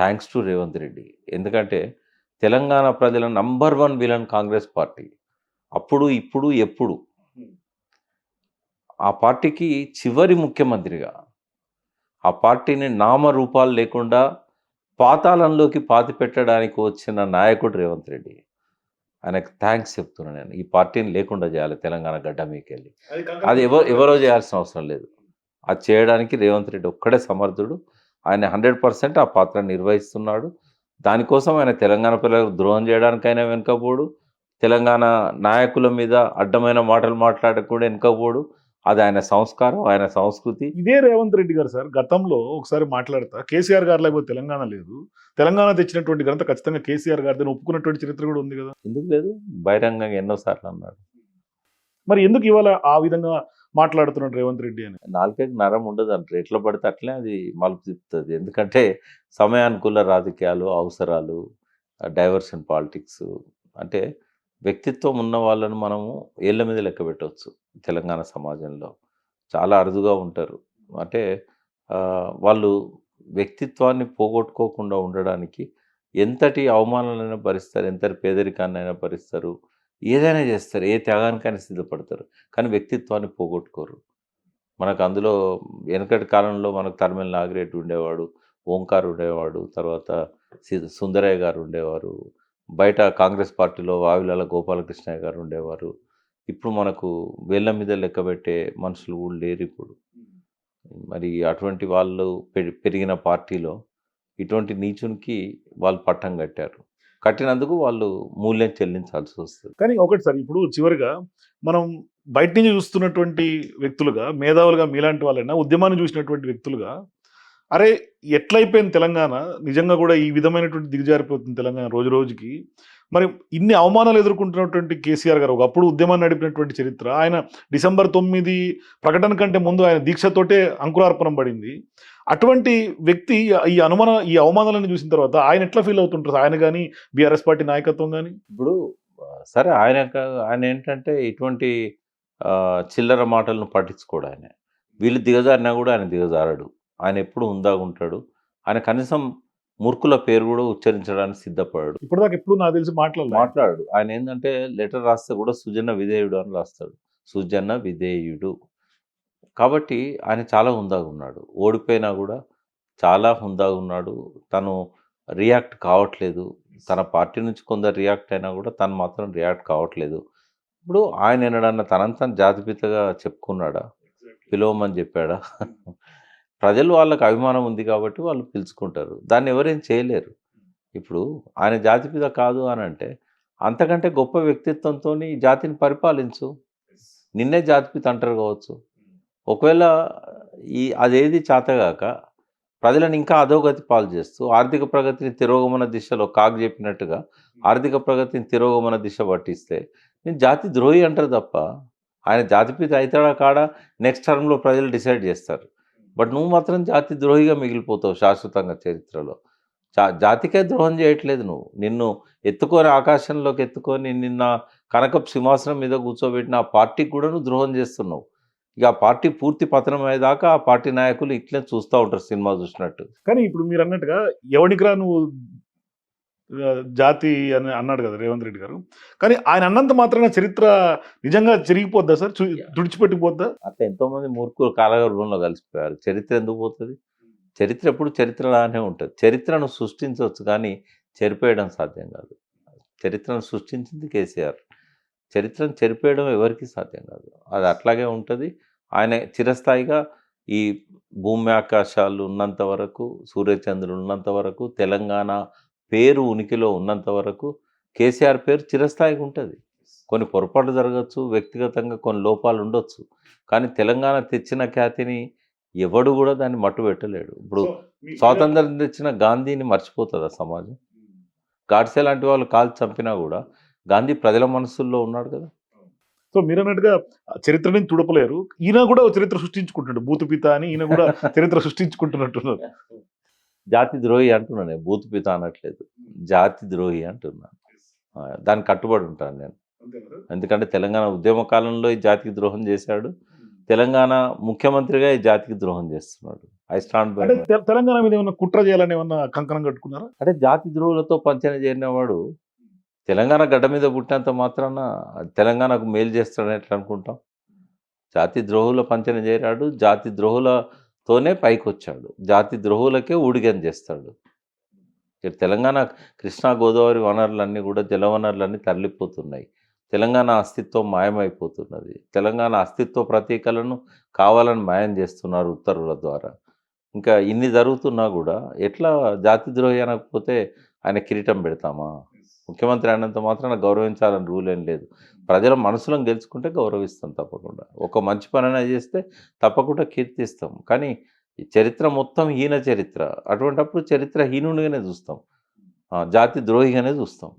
Thanks to Revanth Reddy. ఎందుకంటే తెలంగాణ ప్రజల number 1 villain Congress party. అప్పుడు, ఇప్పుడు, ఎప్పుడు. ఆ పార్టీకి చివరి ముఖ్యమంత్రిగా, ఆ పార్టీని నామరూపాలు లేకుండా పాతాళంలోకి పాతిపెట్టడానికి వచ్చిన నాయకుడు రేవంత్ రెడ్డి. ఆయనకు థాంక్స్ చెప్తున్నా నేను. ఈ పార్టీని లేకుండా చేయాలి తెలంగాణ గడ్డ మీకెళ్ళి. అది ఎవరో చేయాల్సిన అవసరం లేదు. అది చేయడానికి రేవంత్ రెడ్డి ఒక్కడే సమర్థుడు. ఆయన 100% ఆ పాత్ర నిర్వహిస్తున్నాడు. దానికోసం ఆయన తెలంగాణ ప్రజలకు ద్రోహం చేయడానికైనా వెనుకపోడు. తెలంగాణ నాయకుల మీద అడ్డమైన మాటలు మాట్లాడడానికి కూడా వెనుకపోడు. అది ఆయన సంస్కారం, ఆయన సంస్కృతి. ఇదే రేవంత్ రెడ్డి గారు సార్ గతంలో ఒకసారి మాట్లాడతా కేసీఆర్ గారు లేకపోతే తెలంగాణ లేదు. తెలంగాణ తెచ్చినటువంటి ఘనత ఖచ్చితంగా కేసీఆర్ గారిదని ఒప్పుకున్నటువంటి చరిత్ర కూడా ఉంది కదా! ఎందుకు లేదు? బహిరంగంగా ఎన్నో సార్లు అన్నాడు. మరి ఎందుకు ఇవాళ ఆ విధంగా మాట్లాడుతున్నాడు రేవంత్ రెడ్డి అని? నాలుకకి నరం ఉండదంటారు. ఎట్లా పడితే అట్లే అది మలుపు తిప్పుతది. ఎందుకంటే సమయానుకూల రాజకీయాలు, అవసరాలు, డైవర్షన్ పాలిటిక్స్ అంటే వ్యక్తిత్వం ఉన్న వాళ్ళను మనము ఏళ్ళ మీద లెక్క పెట్టవచ్చు తెలంగాణ సమాజంలో. చాలా అరుదుగా ఉంటారు. అంటే వాళ్ళు వ్యక్తిత్వాన్ని పోగొట్టుకోకుండా ఉండడానికి ఎంతటి అవమానాలైనా భరిస్తారు, ఎంతటి పేదరికాన్నైనా భరిస్తారు, ఏదైనా చేస్తారు, ఏ త్యాగానికైనా సిద్ధపడతారు. కానీ వ్యక్తిత్వాన్ని పోగొట్టుకోరు. మనకు అందులో వెనకటి కాలంలో మనకు తరిమెల నాగిరెడ్డి ఉండేవాడు, ఓంకార్ ఉండేవాడు, తర్వాత సుందరయ్య గారు ఉండేవారు. బయట కాంగ్రెస్ పార్టీలో వావిలాల గోపాలకృష్ణయ్య గారు ఉండేవారు. ఇప్పుడు మనకు వేళ్ళ మీద లెక్కబెట్టే మనుషులు కూడా లేరు ఇప్పుడు. మరి అటువంటి వాళ్ళు పెరిగిన పార్టీలో ఇటువంటి నీచునికి వాళ్ళు పట్టం కట్టారు. కట్టినందుకు వాళ్ళు మూల్యం చెల్లించాల్సి వస్తుంది. కానీ ఒకటి సార్ ఇప్పుడు చివరిగా మనం బయట నుంచి చూస్తున్నటువంటి వ్యక్తులుగా, మేధావులుగా మీలాంటి వాళ్ళైనా ఉద్యమాన్ని చూసినటువంటి వ్యక్తులుగా, అరే ఎట్లయిపోయింది తెలంగాణ, నిజంగా కూడా ఈ విధమైనటువంటి దిగజారిపోతుంది తెలంగాణ రోజు రోజుకి. మరి ఇన్ని అవమానాలు ఎదుర్కొంటున్నటువంటి కేసీఆర్ గారు ఒకప్పుడు ఉద్యమాన్ని నడిపినటువంటి చరిత్ర. ఆయన డిసెంబర్ 9 ప్రకటన కంటే ముందు ఆయన దీక్షతోటే అంకురార్పణం పడింది. అటువంటి వ్యక్తి ఈ అవమానాలను చూసిన తర్వాత ఆయన ఎట్లా ఫీల్ అవుతుంటారు? ఆయన కానీ బీఆర్ఎస్ పార్టీ నాయకత్వం కానీ? ఇప్పుడు సరే ఆయన ఏంటంటే ఇటువంటి చిల్లర మాటలను పట్టించుకోడు ఆయన. వీళ్ళు దిగజారినా కూడా ఆయన దిగజారడు. ఆయన ఎప్పుడు హుందాగుంటాడు. ఆయన కనీసం మూర్ఖుల పేరు కూడా ఉచ్చరించడానికి సిద్ధపడాడు. ఇప్పటిదాకా ఎప్పుడు నాకు తెలిసి మాట్లాడు. ఆయన ఏంటంటే లెటర్ రాస్తే కూడా సుజన విధేయుడు అని రాస్తాడు. సుజన విధేయుడు. కాబట్టి ఆయన చాలా హుందాగా ఉన్నాడు. ఓడిపోయినా కూడా చాలా హుందాగా ఉన్నాడు. తను రియాక్ట్ కావట్లేదు. తన పార్టీ నుంచి కొందరు రియాక్ట్ అయినా కూడా తను మాత్రం రియాక్ట్ కావట్లేదు. ఇప్పుడు ఆయన ఎన్నడన్నా తనంతా జాతిపితగా చెప్పుకున్నాడా? పిలవమని చెప్పాడా? ప్రజలు వాళ్ళకి అభిమానం ఉంది కాబట్టి వాళ్ళు పిలుచుకుంటారు. దాన్ని ఎవరేం చేయలేరు. ఇప్పుడు ఆయన జాతిపిత కాదు అని అంటే అంతకంటే గొప్ప వ్యక్తిత్వంతోని ఈ జాతిని పరిపాలించు. నిన్నే జాతిపిత అంటారు కావచ్చు. ఒకవేళ అదేది చేతగాక ప్రజలను ఇంకా అధోగతి పాలు చేస్తూ ఆర్థిక ప్రగతిని తిరోగమన దిశలో కాగ్ చెప్పినట్టుగా ఆర్థిక ప్రగతిని తిరోగమన దిశ పట్టిస్తే నేను జాతి ద్రోహి అంటారు తప్ప ఆయన జాతిపిత అవుతాడా కాడా నెక్స్ట్ టర్మ్లో ప్రజలు డిసైడ్ చేస్తారు. బట్ నువ్వు మాత్రం జాతి ద్రోహిగా మిగిలిపోతావు శాశ్వతంగా చరిత్రలో. జాతికే ద్రోహం చేయట్లేదు నువ్వు. నిన్ను ఎత్తుకొని ఆకాశంలోకి ఎత్తుకొని నిన్న కనకపు సింహాసనం మీద కూర్చోబెట్టిన ఆ పార్టీకి కూడా నువ్వు ద్రోహం చేస్తున్నావు. ఇక ఆ పార్టీ పూర్తి పతనం అయ్యేదాకా ఆ పార్టీ నాయకులు ఇట్లే చూస్తూ ఉంటారు సినిమా చూసినట్టు. కానీ ఇప్పుడు మీరు అన్నట్టుగా ఎవడికిరా నువ్వు జాతి అని అన్నాడు కదా రేవంత్ రెడ్డి గారు. కానీ ఆయన అన్నంత మాత్రాన చరిత్ర నిజంగా చెరిగిపోద్దా సార్? తుడిచిపెట్టిపోద్దా? అట్లా ఎంతోమంది మూర్ఖులు కాలగర్భంలో కలిసిపోయారు. చరిత్ర ఎందుకు పోతుంది? చరిత్ర ఎప్పుడు చరిత్రలానే ఉంటుంది. చరిత్రను సృష్టించవచ్చు కానీ చెరిపేయడం సాధ్యం కాదు. చరిత్రను సృష్టించింది కేసీఆర్. చరిత్రను చెరిపేయడం ఎవరికీ సాధ్యం కాదు. అది అట్లాగే ఉంటుంది. ఆయన చిరస్థాయిగా ఈ భూమి ఆకాశాలు ఉన్నంత వరకు, సూర్యచంద్రులు ఉన్నంత వరకు, తెలంగాణ పేరు ఉనికిలో ఉన్నంత వరకు కేసీఆర్ పేరు చిరస్థాయిగా ఉంటుంది. కొన్ని పొరపాట్లు జరగచ్చు, వ్యక్తిగతంగా కొన్ని లోపాలు ఉండొచ్చు. కానీ తెలంగాణ తెచ్చిన ఖ్యాతిని ఎవడు కూడా దాన్ని మట్టు పెట్టలేడు. ఇప్పుడు స్వాతంత్రం తెచ్చిన గాంధీని మర్చిపోతుందా సమాజం? గాడ్సే లాంటి వాళ్ళు కాల్చి చంపినా కూడా గాంధీ ప్రజల మనసుల్లో ఉన్నాడు కదా. సో మీరు అన్నట్టుగా చరిత్రని తుడపలేరు. ఈయన కూడా చరిత్ర సృష్టించుకుంటున్నాడు. భూతపిత అని ఈయన కూడా చరిత్ర సృష్టించుకుంటున్నట్టున్నారు. జాతి ద్రోహి అంటున్నాను, భూతపిత అనట్లేదు. జాతి ద్రోహి అంటున్నాను. దానికి కట్టుబడి ఉంటాను నేను. ఎందుకంటే తెలంగాణ ఉద్యమ కాలంలో ఈ జాతికి ద్రోహం చేశాడు. తెలంగాణ ముఖ్యమంత్రిగా ఈ జాతికి ద్రోహం చేస్తున్నాడు. ఐ స్టాండ్ బై అంటే మై. తెలంగాణ మీద ఏమన్నా కుట్ర చేయాలని ఏమన్నా కంకణం కట్టుకున్నారా? అంటే జాతి ద్రోహులతో పంచన చేరినవాడు తెలంగాణ గడ్డ మీద పుట్టినంత మాత్రాన తెలంగాణకు మేలు చేస్తాడని ఎట్లా అనుకుంటాం? జాతి ద్రోహుల పంచన చేరాడు. జాతి ద్రోహులతోనే పైకొచ్చాడు. జాతి ద్రోహులకే ఊడిగం చేస్తాడు. ఇక్కడ తెలంగాణ కృష్ణా, గోదావరి వనరులన్నీ కూడా జలవనరులన్నీ తరలిపోతున్నాయి. తెలంగాణ అస్తిత్వం మాయమైపోతున్నది. తెలంగాణ అస్తిత్వ ప్రతీకలను కావాలని మాయం చేస్తున్నారు ఉత్తర్వుల ద్వారా. ఇంకా ఇన్ని జరుగుతున్నా కూడా ఎట్లా జాతిద్రోహి అనకపోతే ఆయన కిరీటం పెడతామా? ముఖ్యమంత్రి అయినంత మాత్రాన గౌరవించాలని రూల్ ఏం లేదు. ప్రజల మనసులను గెలుచుకుంటే గౌరవిస్తాం తప్పకుండా. ఒక మంచి పనైనా చేస్తే తప్పకుండా కీర్తిస్తాం. కానీ ఈ చరిత్ర మొత్తం హీన చరిత్ర. అటువంటప్పుడు చరిత్ర హీనుడిగానే చూస్తాం. జాతి ద్రోహిగానే చూస్తాం.